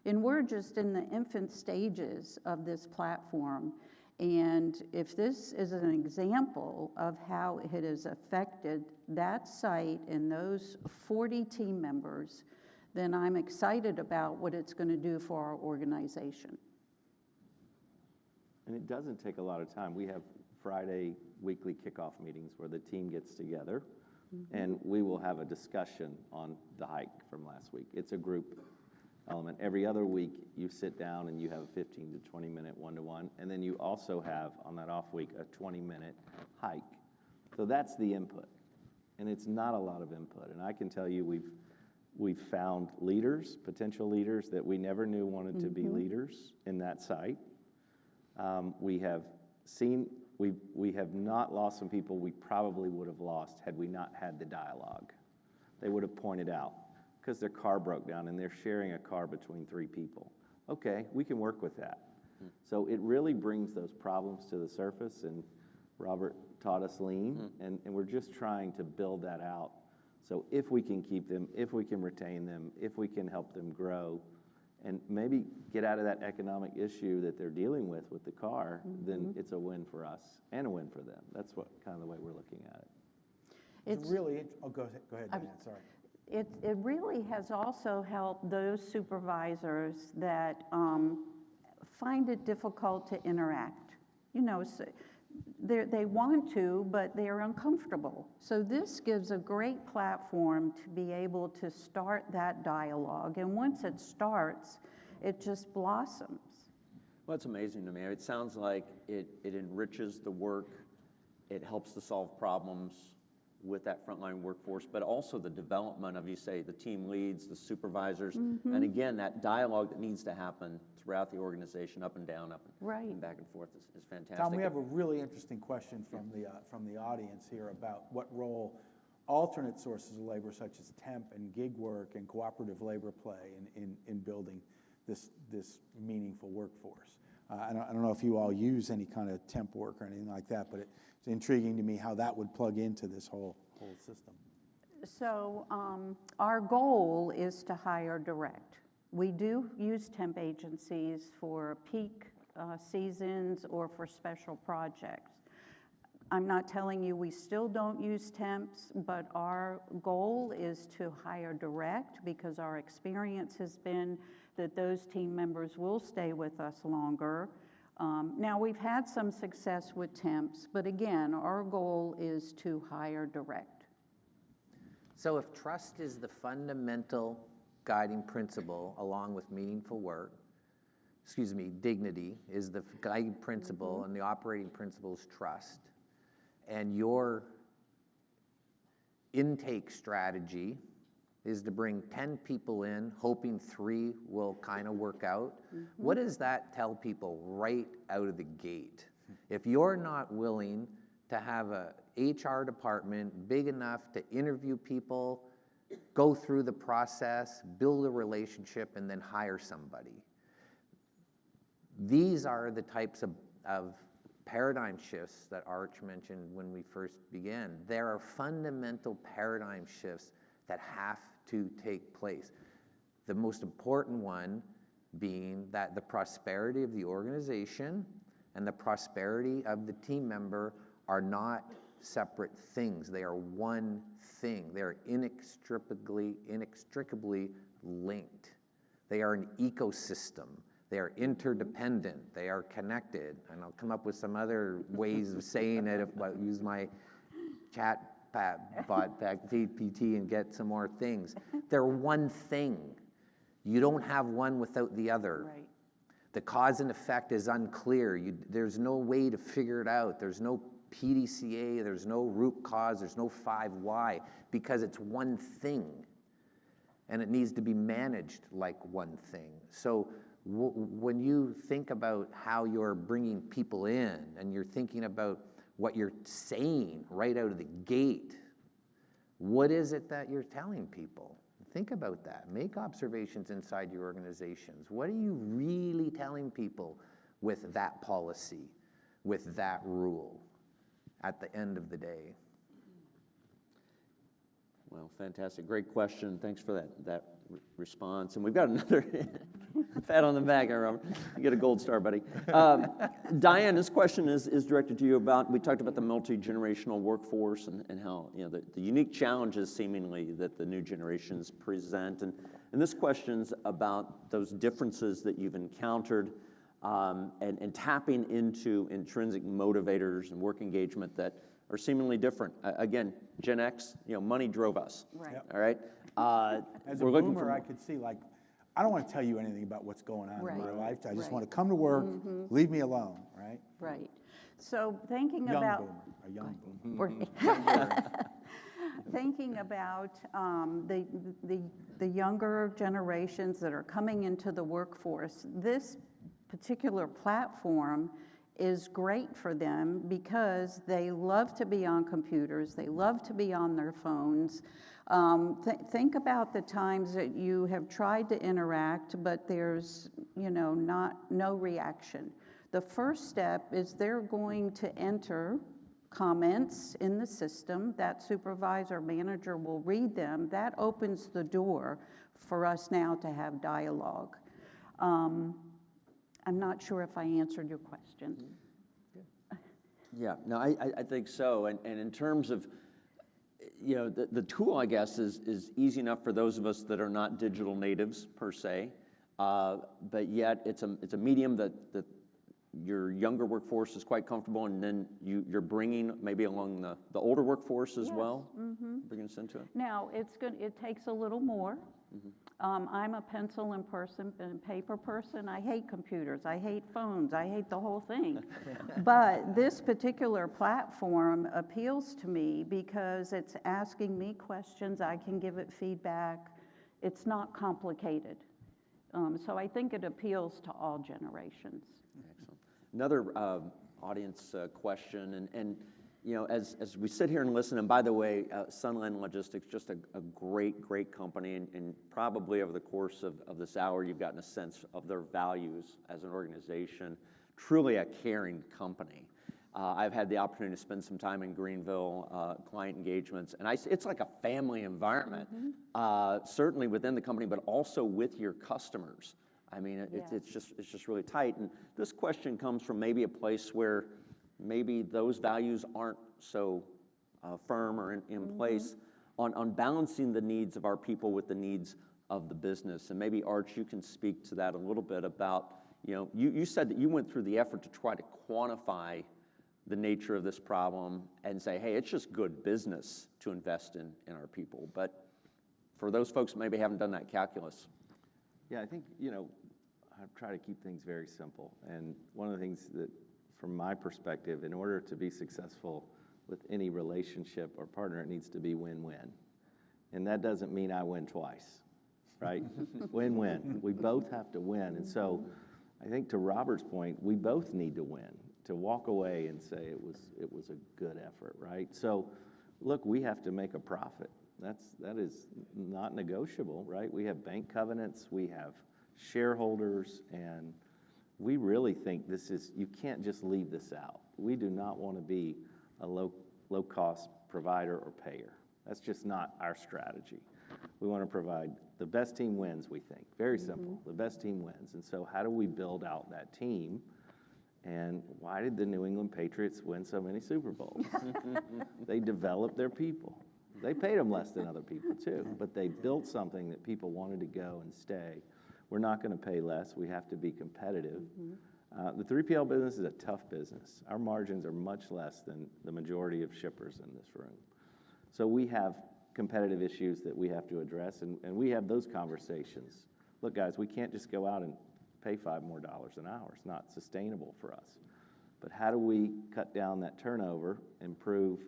Speaker 5: And we're just in the infant stages of this platform. And if this is an example of how it has affected that site and those 40 team members, then I'm excited about what it's going to do for our organization.
Speaker 4: And it doesn't take a lot of time. We have Friday weekly kickoff meetings where the team gets together, and we will have a discussion on the hike from last week. It's a group element. Every other week, you sit down and you have a 15 to 20-minute one-to-one, and then you also have, on that off week, a 20-minute hike. So that's the input, and it's not a lot of input. And I can tell you we've found leaders, potential leaders, that we never knew wanted to be leaders in that site. We have not lost some people we probably would have lost had we not had the dialogue. They would have pointed out, because their car broke down and they're sharing a car between 3 people. Okay, we can work with that. So it really brings those problems to the surface, and Robert taught us lean, and we're just trying to build that out. So if we can keep them, if we can retain them, if we can help them grow, and maybe get out of that economic issue that they're dealing with the car, then it's a win for us and a win for them. That's what kind of the way we're looking at it.
Speaker 1: It's really, go ahead, Diane, sorry.
Speaker 5: It really has also helped those supervisors that find it difficult to interact. You know, so they want to, but they're uncomfortable. So this gives a great platform to be able to start that dialogue. And once it starts, it just blossoms.
Speaker 2: Well, it's amazing to me. It sounds like it enriches the work, it helps to solve problems with that frontline workforce, but also the development of, you say, the team leads, the supervisors, and again, that dialogue that needs to happen throughout the organization, up and down, and back and forth is fantastic.
Speaker 1: Tom, we have a really interesting question from the audience here about what role alternate sources of labor, such as temp and gig work and cooperative labor, play in building this meaningful workforce. I don't know if you all use any kind of temp work or anything like that, but it's intriguing to me how that would plug into this whole system.
Speaker 5: So our goal is to hire direct. We do use temp agencies for peak seasons or for special projects. I'm not telling you we still don't use temps, but our goal is to hire direct because our experience has been that those team members will stay with us longer. Now, we've had some success with temps, but again, our goal is to hire direct.
Speaker 3: So if trust is the fundamental guiding principle, along with meaningful work, dignity is the guiding principle, and the operating principle is trust, and your intake strategy is to bring 10 people in, hoping 3 will kind of work out, what does that tell people right out of the gate? If you're not willing to have a HR department big enough to interview people, go through the process, build a relationship, and then hire somebody. These are the types of paradigm shifts that Arch mentioned when we first began. There are fundamental paradigm shifts that have to take place. The most important one being that the prosperity of the organization and the prosperity of the team member are not separate things. They are one thing. They are inextricably linked. They are an ecosystem. They are interdependent. They are connected. And I'll come up with some other ways of saying it if I use my chat bot back GPT and get some more things. They're one thing. You don't have one without the other.
Speaker 5: Right.
Speaker 3: The cause and effect is unclear. There's no way to figure it out. There's no PDCA, there's no root cause, there's no 5 why, because it's one thing. And it needs to be managed like one thing. So when you think about how you're bringing people in and you're thinking about what you're saying right out of the gate, what is it that you're telling people? Think about that. Make observations inside your organizations. What are you really telling people with that policy, with that rule at the end of the day?
Speaker 2: Well, fantastic. Great question. Thanks for that response. And we've got another pat on the back, Robert. You get a gold star, buddy. Diane, this question is directed to you about, we talked about the multi-generational workforce and how, the unique challenges seemingly that the new generations present. And this question's about those differences that you've encountered and tapping into intrinsic motivators and work engagement that are seemingly different. Again, Gen X, money drove us.
Speaker 5: Right.
Speaker 1: Yep.
Speaker 2: All right.
Speaker 1: As a
Speaker 2: We're looking
Speaker 1: boomer,
Speaker 2: for
Speaker 1: I could see, I don't want to tell you anything about what's going on
Speaker 5: Right.
Speaker 1: in my life. I just
Speaker 5: Right.
Speaker 1: want to come to work, leave me alone, right?
Speaker 5: Right. So thinking
Speaker 1: Young
Speaker 5: about.
Speaker 1: boomer, a young boomer.
Speaker 5: Thinking about the younger generations that are coming into the workforce, this particular platform is great for them because they love to be on computers, they love to be on their phones. Think about the times that you have tried to interact, but there's, no reaction. The first step is they're going to enter comments in the system. That supervisor manager will read them. That opens the door for us now to have dialogue. I'm not sure if I answered your question.
Speaker 2: Yeah, no, I think so. And in terms of, the tool, I guess, is easy enough for those of us that are not digital natives per se, but yet it's a medium that your younger workforce is quite comfortable, and then you're bringing maybe along the older workforce as well, bringing us into it.
Speaker 5: Now, it takes a little more. I'm a pencil and paper person. I hate computers. I hate phones. I hate the whole thing. But this particular platform appeals to me because it's asking me questions. I can give it feedback. It's not complicated. So I think it appeals to all generations.
Speaker 2: Excellent. Another audience question, and as we sit here and listen, and by the way, Sunland Logistics, just a great company, and probably over the course of this hour, you've gotten a sense of their values as an organization, truly a caring company. I've had the opportunity to spend some time in Greenville, client engagements, and it's like a family environment, certainly within the company, but also with your customers. I mean, it's just really tight. And this question comes from maybe a place where maybe those values aren't so firm or in place on balancing the needs of our people with the needs of the business. And maybe, Arch, you can speak to that a little bit about, you said that you went through the effort to try to quantify the nature of this problem and say, hey, it's just good business to invest in our people. But for those folks who maybe haven't done that calculus.
Speaker 4: Yeah, I think, I try to keep things very simple. And one of the things that, from my perspective, in order to be successful with any relationship or partner, it needs to be win-win. And that doesn't mean I win twice, right? Win-win. We both have to win. And so I think to Robert's point, we both need to win, to walk away and say it was a good effort, right? So look, we have to make a profit. That is not negotiable, right? We have bank covenants, we have shareholders, and we really think you can't just leave this out. We do not want to be a low-cost provider or payer. That's just not our strategy. We want to provide the best team wins, we think. Very simple. The best team wins. And so how do we build out that team? And why did the New England Patriots win so many Super Bowls? They developed their people. They paid them less than other people too, but they built something that people wanted to go and stay. We're not going to pay less. We have to be competitive. The 3PL business is a tough business. Our margins are much less than the majority of shippers in this room. So we have competitive issues that we have to address, and we have those conversations. Look, guys, we can't just go out and pay $5 more an hour. It's not sustainable for us. But how do we cut down that turnover, improve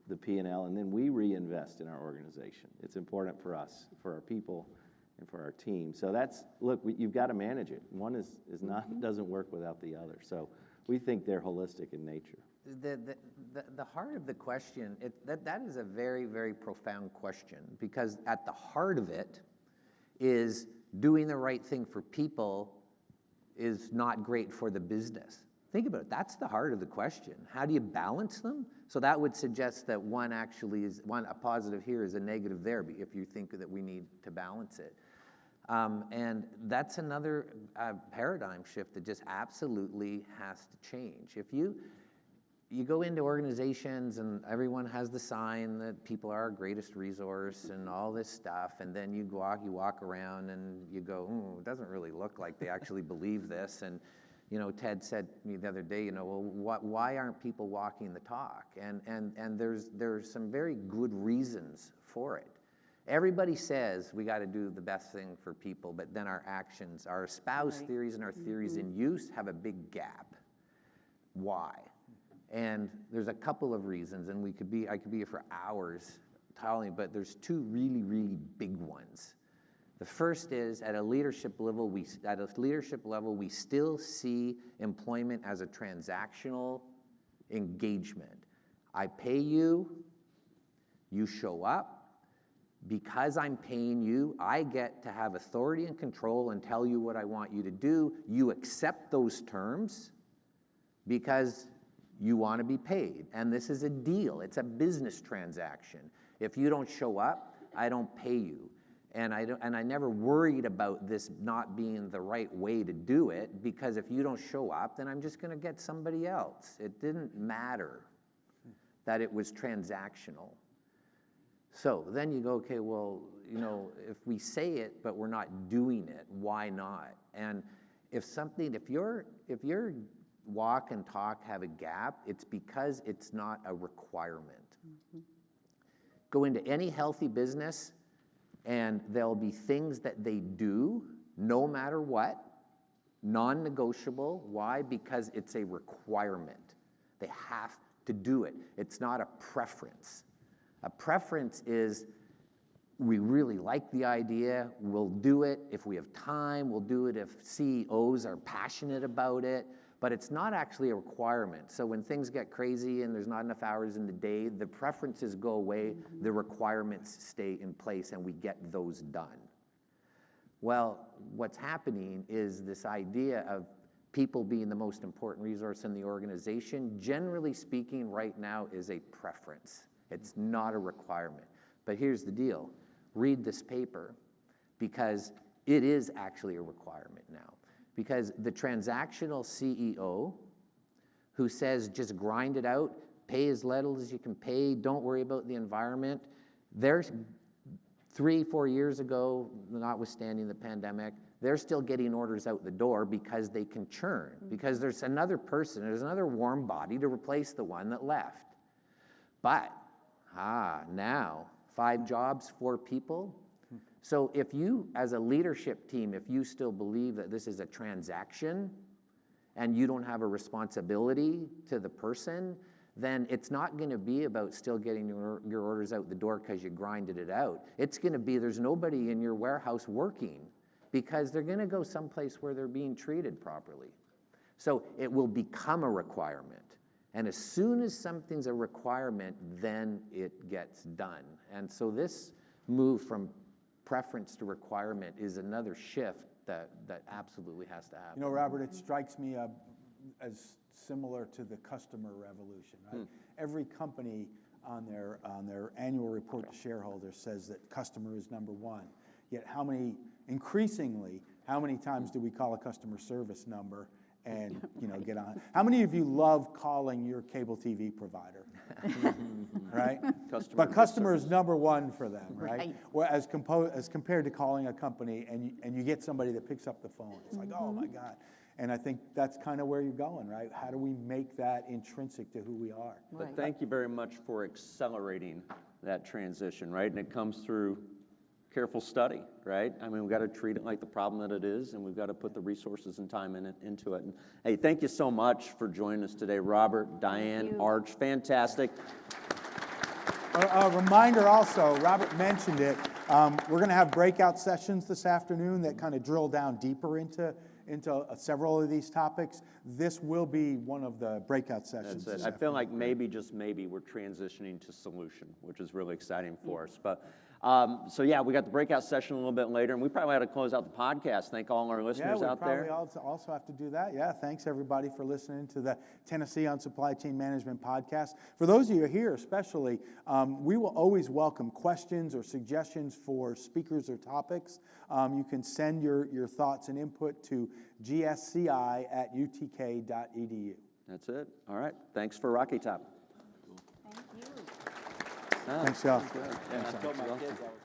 Speaker 4: the P&L, and then we reinvest in our organization? It's important for us, for our people, and for our team. So you've got to manage it. One is not doesn't work without the other. So we think they're holistic in nature.
Speaker 3: The heart of the question, that is a very, very profound question, because at the heart of it is doing the right thing for people is not great for the business. Think about it. That's the heart of the question. How do you balance them? So that would suggest that a positive here is a negative there, if you think that we need to balance it. And that's another paradigm shift that just absolutely has to change. If you go into organizations and everyone has the sign that people are our greatest resource and all this stuff, and then you walk around and you go, it doesn't really look like they actually believe this. And Ted said to me the other day, why aren't people walking the talk? And there's some very good reasons for it. Everybody says we got to do the best thing for people, but then our actions, our espoused theories and our theories in use have a big gap. Why? And there's a couple of reasons, and I could be here for hours telling, but there's two really, really big ones. The first is at a leadership level, we still see employment as a transactional engagement. I pay you, you show up. Because I'm paying you, I get to have authority and control and tell you what I want you to do. You accept those terms because you want to be paid. And this is a deal. It's a business transaction. If you don't show up, I don't pay you. And I never worried about this not being the right way to do it, because if you don't show up, then I'm just going to get somebody else. It didn't matter that it was transactional. So then you go, okay, well, if we say it, but we're not doing it, why not? And if your walk and talk have a gap, it's because it's not a requirement. Go into any healthy business, and there'll be things that they do, no matter what, non-negotiable. Why? Because it's a requirement. They have to do it. It's not a preference. A preference is, we really like the idea, we'll do it if we have time, we'll do it if CEOs are passionate about it, but it's not actually a requirement. So when things get crazy and there's not enough hours in the day, the preferences go away, the requirements stay in place, and we get those done. Well, what's happening is this idea of people being the most important resource in the organization, generally speaking right now, is a preference. It's not a requirement. But here's the deal. Read this paper, because it is actually a requirement now. Because the transactional CEO who says just grind it out, pay as little as you can pay, don't worry about the environment, there's 3-4 years ago, notwithstanding the pandemic, they're still getting orders out the door because they can churn, because there's another person, there's another warm body to replace the one that left. But, now, 5 jobs, 4 people. So if you, as a leadership team, if you still believe that this is a transaction and you don't have a responsibility to the person, then it's not going to be about still getting your orders out the door because you grinded it out. It's going to be there's nobody in your warehouse working because they're going to go someplace where they're being treated properly. So it will become a requirement. And as soon as something's a requirement, then it gets done. And so this move from preference to requirement is another shift that absolutely has to happen.
Speaker 1: You know, Robert, it strikes me as similar to the customer revolution, right? Every company on their annual report to shareholders says that customer is number one. Yet increasingly, how many times do we call a customer service number and get on? How many of you love calling your cable TV provider? Right? But customer is number one for them, right?
Speaker 5: Right.
Speaker 1: Well, as compared to calling a company and you get somebody that picks up the phone. It's like, oh my God. And I think that's kind of where you're going, right? How do we make that intrinsic to who we are?
Speaker 2: But thank you very much for accelerating that transition, right? And it comes through careful study, right? I mean, we've got to treat it like the problem that it is, and we've got to put the resources and time into it. And hey, thank you so much for joining us today, Robert, Diane, Arch, fantastic.
Speaker 1: A reminder also, Robert mentioned it, we're going to have breakout sessions this afternoon that kind of drill down deeper into several of these topics. This will be one of the breakout sessions.
Speaker 2: That's it. I feel like maybe, just maybe, we're transitioning to solution, which is really exciting for us. But so yeah, we got the breakout session a little bit later, and we probably had to close out the podcast. Thank all our listeners out there.
Speaker 1: Yeah, we probably also have to do that. Yeah, thanks everybody for listening to the Tennessee on Supply Chain Management podcast. For those of you here especially, we will always welcome questions or suggestions for speakers or topics. You can send your thoughts and input to gsci@utk.edu.
Speaker 2: That's it. All right. Thanks for Rocky Top.
Speaker 5: Thank you.
Speaker 1: Thanks, y'all.
Speaker 2: Yeah, I told my kids I was